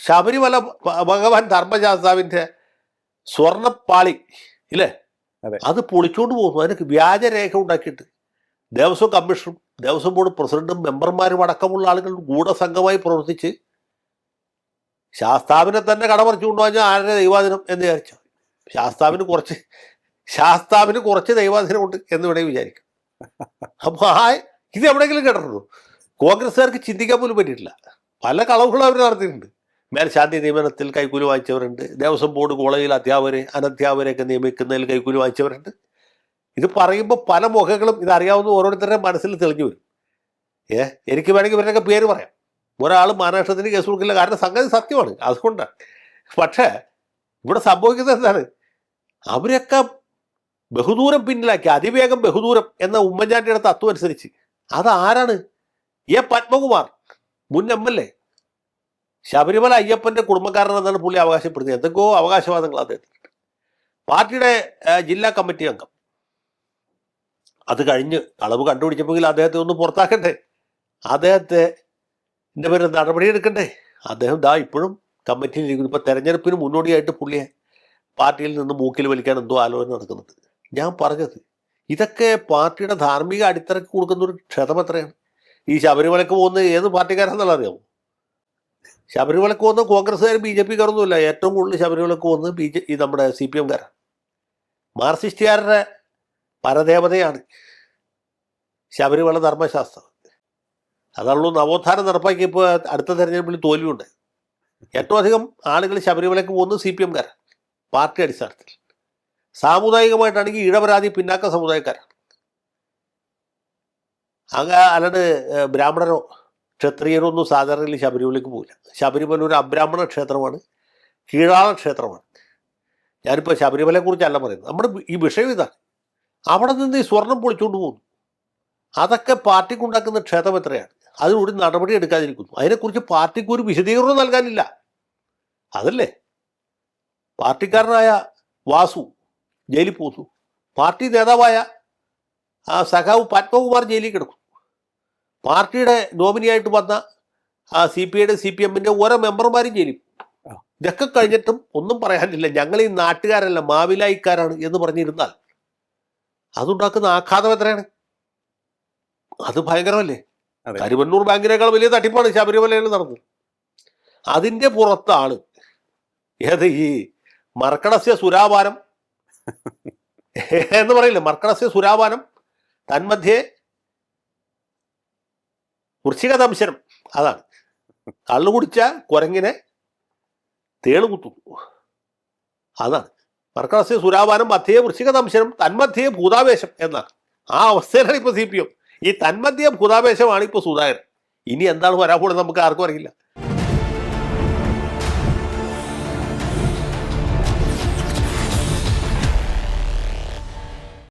ശബരിമല ഭഗവാൻ ധർമ്മശാസ്താവിൻ്റെ സ്വർണ്ണപ്പാളി ഇല്ലേ, അത് പൊളിച്ചുകൊണ്ട് പോകുന്നു. അതിന് വ്യാജരേഖ ഉണ്ടാക്കിയിട്ട് ദേവസ്വം കമ്മീഷണറും ദേവസ്വം ബോർഡ് പ്രസിഡന്റും മെമ്പർമാരും അടക്കമുള്ള ആളുകൾ ഗൂഢസംഘമായി പ്രവർത്തിച്ച് ശാസ്താവിനെ തന്നെ കടമറിച്ചു കൊണ്ടുപോയാൽ ആരുടെ ദൈവാധീനം എന്ന് വിചാരിച്ചു. ശാസ്താവിന് കുറച്ച് ദൈവാധീനമുണ്ട് എന്ന് വേണമെങ്കിൽ വിചാരിക്കും. അപ്പോൾ ഇത് എവിടെയെങ്കിലും കേട്ടിട്ടുണ്ടോ? കോൺഗ്രസ്സുകാർക്ക് ചിന്തിക്കാൻ പോലും പറ്റിയിട്ടില്ല. പല കളവുകളും അവർ നടത്തിയിട്ടുണ്ട്. മേൽശാന്തി നിയമനത്തിൽ കൈക്കൂലി വാങ്ങിച്ചവരുണ്ട്. ദേവസ്വം ബോർഡ് കോളേജിൽ അധ്യാപകരെ അനധ്യാപകരെയൊക്കെ നിയമിക്കുന്നതിൽ കൈക്കൂലി വാങ്ങിച്ചവരുണ്ട്. ഇത് പറയുമ്പോൾ പല മുഖങ്ങളും ഇതറിയാവുന്ന ഓരോരുത്തരുടെ മനസ്സിൽ തെളിഞ്ഞു വരും. എനിക്ക് വേണമെങ്കിൽ ഇവരുടെയൊക്കെ പേര് പറയാം. ഒരാൾ മാനനഷ്ടത്തിന് കേസ് കൊടുക്കില്ല, കാരണം സംഗതി സത്യമാണ്, അതുകൊണ്ടാണ്. പക്ഷേ ഇവിടെ സംഭവിക്കുന്നത് എന്താണ്? അവരൊക്കെ ബഹുദൂരം പിന്നിലാക്കി, അതിവേഗം ബഹുദൂരം എന്ന ഉമ്മൻചാണ്ടിയുടെ തത്വം അനുസരിച്ച്. അതാരാണ്? പത്മകുമാർ, മുൻ MLA, ശബരിമല അയ്യപ്പൻ്റെ കുടുംബക്കാരനെന്നാണ് പുള്ളി അവകാശപ്പെടുന്നത്. എന്തൊക്കെയോ അവകാശവാദങ്ങൾ അദ്ദേഹത്തിന്. പാർട്ടിയുടെ ജില്ലാ കമ്മിറ്റി അംഗം. അത് കഴിഞ്ഞ് അളവ് കണ്ടുപിടിച്ചപ്പോൾ അദ്ദേഹത്തെ ഒന്ന് പുറത്താക്കണ്ടേ, അദ്ദേഹത്തെ എൻ്റെ പേര് നടപടിയെടുക്കണ്ടേ. അദ്ദേഹം ഇപ്പോഴും കമ്മിറ്റിയിൽ ഇരിക്കുന്നു. ഇപ്പോൾ തെരഞ്ഞെടുപ്പിന് മുന്നോടിയായിട്ട് പുള്ളിയെ പാർട്ടിയിൽ നിന്ന് മൂക്കിൽ വലിക്കാൻ എന്തോ ആലോചന നടക്കുന്നുണ്ട്. ഞാൻ പറഞ്ഞത് ഇതൊക്കെ പാർട്ടിയുടെ ധാർമ്മിക അടിത്തറയ്ക്ക് കൊടുക്കുന്നൊരു ക്ഷതം എത്രയാണ്. ഈ ശബരിമലക്ക് പോകുന്ന ഏത് പാർട്ടിക്കാരെന്നുള്ള അറിയാമോ? ശബരിമലക്ക് പോകുന്ന കോൺഗ്രസ്സുകാരും BJP കാരൊന്നുമില്ല. ഏറ്റവും കൂടുതൽ ശബരിമലക്ക് പോകുന്നത് ഈ നമ്മുടെ CPM കാരാണ്. മാർക്സിസ്റ്റുകാരുടെ പരദേവതയാണ് ശബരിമല ധർമ്മശാസ്ത്രം. അതുള്ളൂ നവോത്ഥാനം നടപ്പാക്കിയപ്പോൾ അടുത്ത തെരഞ്ഞെടുപ്പിൽ തോൽവിയുണ്ട്. ഏറ്റവും അധികം ആളുകൾ ശബരിമലക്ക് പോകുന്നത് CPM കാരാണ്. പാർട്ടി അടിസ്ഥാനത്തിൽ. സാമുദായികമായിട്ടാണെങ്കിൽ ഇടപരാതി പിന്നാക്ക സമുദായക്കാരാണ്. അല്ലാണ്ട് ബ്രാഹ്മണരോ ക്ഷത്രിയരോ ഒന്നും സാധാരണയിൽ ശബരിമലയ്ക്ക് പോകില്ല. ശബരിമല ഒരു അബ്രാഹ്മണ ക്ഷേത്രമാണ്, കീഴാള ക്ഷേത്രമാണ്. ഞാനിപ്പോൾ ശബരിമലയെക്കുറിച്ചല്ല പറയുന്നത്. നമ്മുടെ ഈ വിഷയം ഇതാണ്. അവിടെ നിന്ന് ഈ സ്വർണം പൊളിച്ചുകൊണ്ട് പോകുന്നു. അതൊക്കെ പാർട്ടിക്കുണ്ടാക്കുന്ന ക്ഷേത്രം എത്രയാണ്? അതിനൊരു നടപടി എടുക്കാതിരിക്കുന്നു. അതിനെക്കുറിച്ച് പാർട്ടിക്ക് ഒരു വിശദീകരണം നൽകാനില്ല. അതല്ലേ പാർട്ടിക്കാരനായ വാസു ജയിലിൽ പോന്നു. പാർട്ടി നേതാവായ സഖാവ് പത്മകുമാർ ജയിലിൽ കിടക്കും. പാർട്ടിയുടെ നോമിനിയായിട്ട് വന്ന CPIയുടെ CPMൻ്റെ ഓരോ മെമ്പർമാരും ജയിലിൽ. ഇതൊക്കെ കഴിഞ്ഞിട്ടും ഒന്നും പറയാനില്ല. ഞങ്ങൾ ഈ നാട്ടുകാരല്ല, മാവിലായിക്കാരാണ് എന്ന് പറഞ്ഞിരുന്നാൽ അതുണ്ടാക്കുന്ന ആഘാതം എത്രയാണ്? അത് ഭയങ്കരമല്ലേ? കരുവന്നൂർ ബാങ്കിനേക്കാൾ വലിയ തട്ടിപ്പാണ് ശബരിമലയിൽ നടന്നത്. അതിൻ്റെ പുറത്താണ് ഈ മർക്കടസ്യ സുരാപാനം എന്ന് പറയില്ലേ? മർക്കടസ്യ സുരാപാനം തന്മധ്യേ വൃശ്ചികദംശനം. അതാണ് കള്ളു കുടിച്ച കുരങ്ങിനെ തേള് കുത്തുന്നു. അതാണ് മർക്കടസ്യ സുരാപാനം മധ്യേ വൃശ്ചികദംശനം തന്മധ്യേ ഭൂതാവേശം എന്നാണ്. ആ അവസ്ഥയിലാണ് ഇപ്പോൾ CPM. ഈ തന്മധ്യേ ഭൂതാവേശമാണ് ഇപ്പോൾ സുധാകരൻ. ഇനി എന്താണ് വരാൻ പോകുന്നത് നമുക്ക് ആർക്കും അറിയില്ല.